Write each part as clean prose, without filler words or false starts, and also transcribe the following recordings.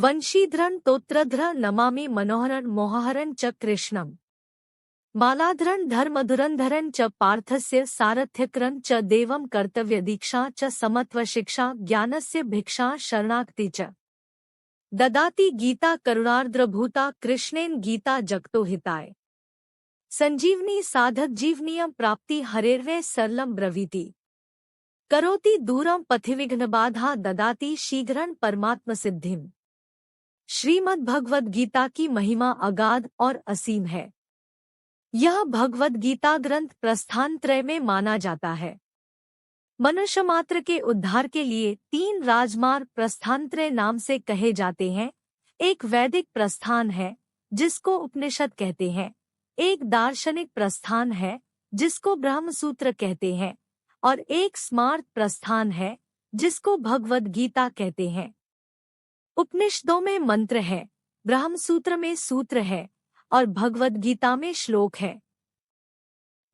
वंशीधरं तोत्रधर नमामि मनोहरं मोहहरं च कृष्णम्। मालाधरं धर्मधुरंधरं च पार्थस्य सारथ्यकरं च देवं कर्तव्यदीक्षा च समत्वशिक्षा ज्ञानस्य भिक्षा शरणागति च। ददाति गीता करुणार्द्रभूता कृष्णेन गीता जगतो हिताय। संजीवनी साधक जीवनीयं प्राप्ति हरेर्वै सरलम ब्रवीति। करोति दूरं पथिविघ्नबाधा ददाति शीघ्रं परमात्म सिद्धिम। श्रीमद् भगवद गीता की महिमा अगाध और असीम है। यह भगवद गीता ग्रंथ प्रस्थान त्रय में माना जाता है। मनुष्य मात्र के उद्धार के लिए 3 राजमार्ग प्रस्थानत्रय नाम से कहे जाते हैं। एक वैदिक प्रस्थान है जिसको उपनिषद कहते हैं, एक दार्शनिक प्रस्थान है जिसको ब्रह्मसूत्र कहते हैं, और एक स्मार्त प्रस्थान है जिसको भगवद गीता कहते हैं। उपनिषदों में मंत्र है, ब्रह्मसूत्र में सूत्र है और भगवद गीता में श्लोक है।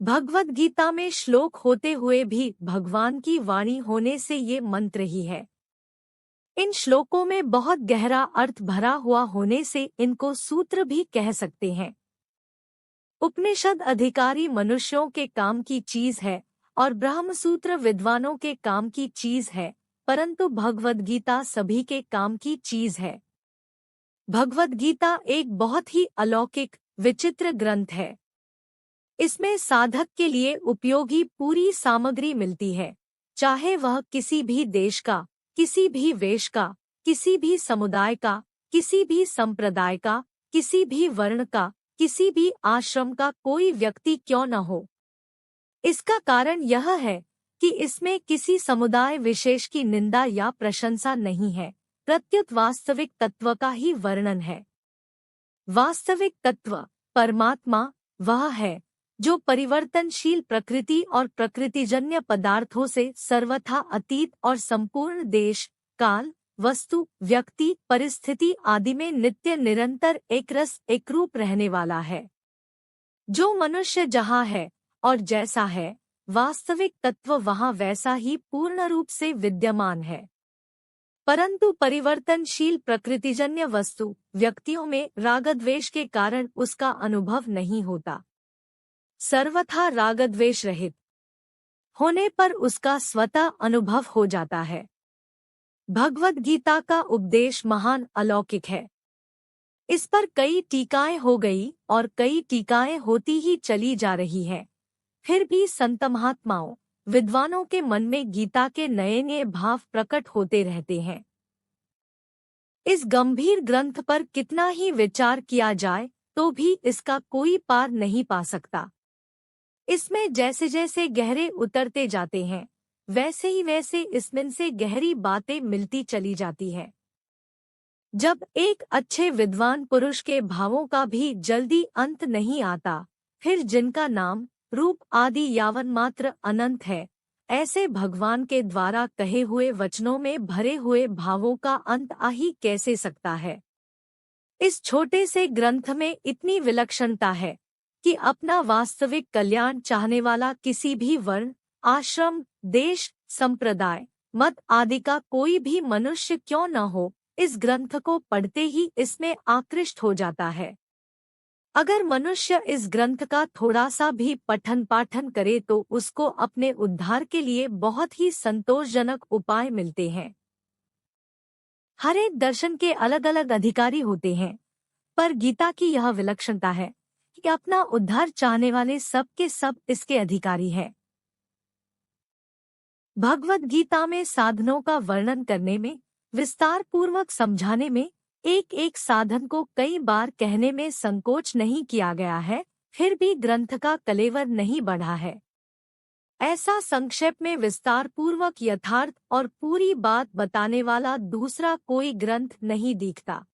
भगवद गीता में श्लोक होते हुए भी भगवान की वाणी होने से ये मंत्र ही है। इन श्लोकों में बहुत गहरा अर्थ भरा हुआ होने से इनको सूत्र भी कह सकते हैं। उपनिषद अधिकारी मनुष्यों के काम की चीज है और ब्रह्मसूत्र विद्वानों के काम की चीज है, परंतु भगवद गीता सभी के काम की चीज है। भगवद गीता एक बहुत ही अलौकिक विचित्र ग्रंथ है। इसमें साधक के लिए उपयोगी पूरी सामग्री मिलती है, चाहे वह किसी भी देश का, किसी भी वेश का, किसी भी समुदाय का, किसी भी संप्रदाय का, किसी भी वर्ण का, किसी भी आश्रम का कोई व्यक्ति क्यों न हो। इसका कारण यह है कि इसमें किसी समुदाय विशेष की निंदा या प्रशंसा नहीं है, प्रत्युत वास्तविक तत्व का ही वर्णन है। वास्तविक तत्व परमात्मा वह है जो परिवर्तनशील प्रकृति और प्रकृतिजन्य पदार्थों से सर्वथा अतीत और संपूर्ण देश, काल, वस्तु, व्यक्ति, परिस्थिति आदि में नित्य निरंतर एक रस एक रूप रहने वाला है। जो मनुष्य जहाँ है और जैसा है, वास्तविक तत्व वहाँ वैसा ही पूर्ण रूप से विद्यमान है, परंतु परिवर्तनशील प्रकृतिजन्य वस्तु, व्यक्तियों में रागद्वेष के कारण उसका अनुभव नहीं होता। सर्वथा रागद्वेष रहित होने पर उसका स्वतः अनुभव हो जाता है। भगवद गीता का उपदेश महान अलौकिक है। इस पर कई टीकाएं हो गई और कई टीकाएं होती ही चली जा रही हैं। फिर भी संत महात्माओं, विद्वानों के मन में गीता के नए नए भाव प्रकट होते रहते हैं। इस गंभीर ग्रंथ पर कितना ही विचार किया जाए तो भी इसका कोई पार नहीं पा सकता। इसमें जैसे जैसे गहरे उतरते जाते हैं, वैसे ही वैसे इसमें से गहरी बातें मिलती चली जाती हैं। जब एक अच्छे विद्वान पुरुष के भावों का भी जल्दी अंत नहीं आता, फिर जिनका नाम, रूप आदि यावन मात्र अनंत है, ऐसे भगवान के द्वारा कहे हुए वचनों में भरे हुए भावों का अंत आ ही कैसे सकता है। इस छोटे से ग्रंथ में इतनी विलक्षणता है कि अपना वास्तविक कल्याण चाहने वाला किसी भी वर्ण, आश्रम, देश, संप्रदाय, मत आदि का कोई भी मनुष्य क्यों न हो, इस ग्रंथ को पढ़ते ही इसमें आकृष्ट हो जाता है। अगर मनुष्य इस ग्रंथ का थोड़ा सा भी पठन पाठन करे तो उसको अपने उद्धार के लिए बहुत ही संतोषजनक उपाय मिलते हैं। हर एक दर्शन के अलग अलग अधिकारी होते हैं, पर गीता की यह विलक्षणता है कि अपना उद्धार चाहने वाले सब के सब इसके अधिकारी हैं। भगवद गीता में साधनों का वर्णन करने में, विस्तार पूर्वक समझाने में, एक एक साधन को कई बार कहने में संकोच नहीं किया गया है, फिर भी ग्रंथ का कलेवर नहीं बढ़ा है। ऐसा संक्षेप में विस्तार पूर्वक यथार्थ और पूरी बात बताने वाला दूसरा कोई ग्रंथ नहीं दिखता।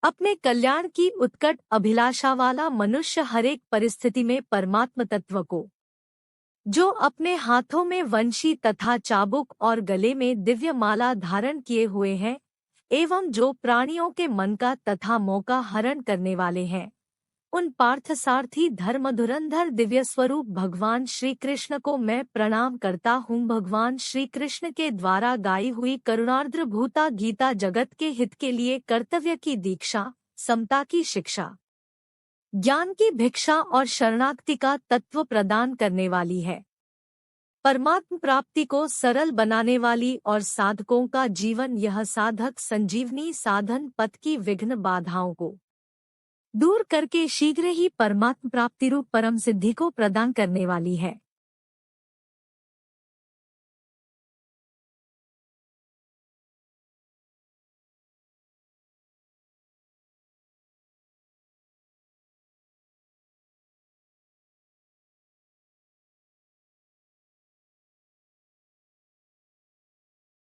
अपने कल्याण की उत्कट अभिलाषा वाला मनुष्य हरेक परिस्थिति में परमात्म तत्व को, जो अपने हाथों में वंशी तथा चाबुक और गले में दिव्य माला धारण किए हुए हैं, एवं जो प्राणियों के मन का तथा मोह का हरण करने वाले हैं, उन पार्थसारथी धर्मधुरंधर दिव्य स्वरूप भगवान श्री कृष्ण को मैं प्रणाम करता हूँ। भगवान श्री कृष्ण के द्वारा गाई हुई करुणार्द्र भूता गीता जगत के हित के लिए कर्तव्य की दीक्षा, समता की शिक्षा, ज्ञान की भिक्षा और शरणागति का तत्व प्रदान करने वाली है। परमात्म प्राप्ति को सरल बनाने वाली और साधकों का जीवन यह साधक संजीवनी साधन पथ की विघ्न बाधाओं को दूर करके शीघ्र ही परमात्म प्राप्ति रूप परम सिद्धि को प्रदान करने वाली है।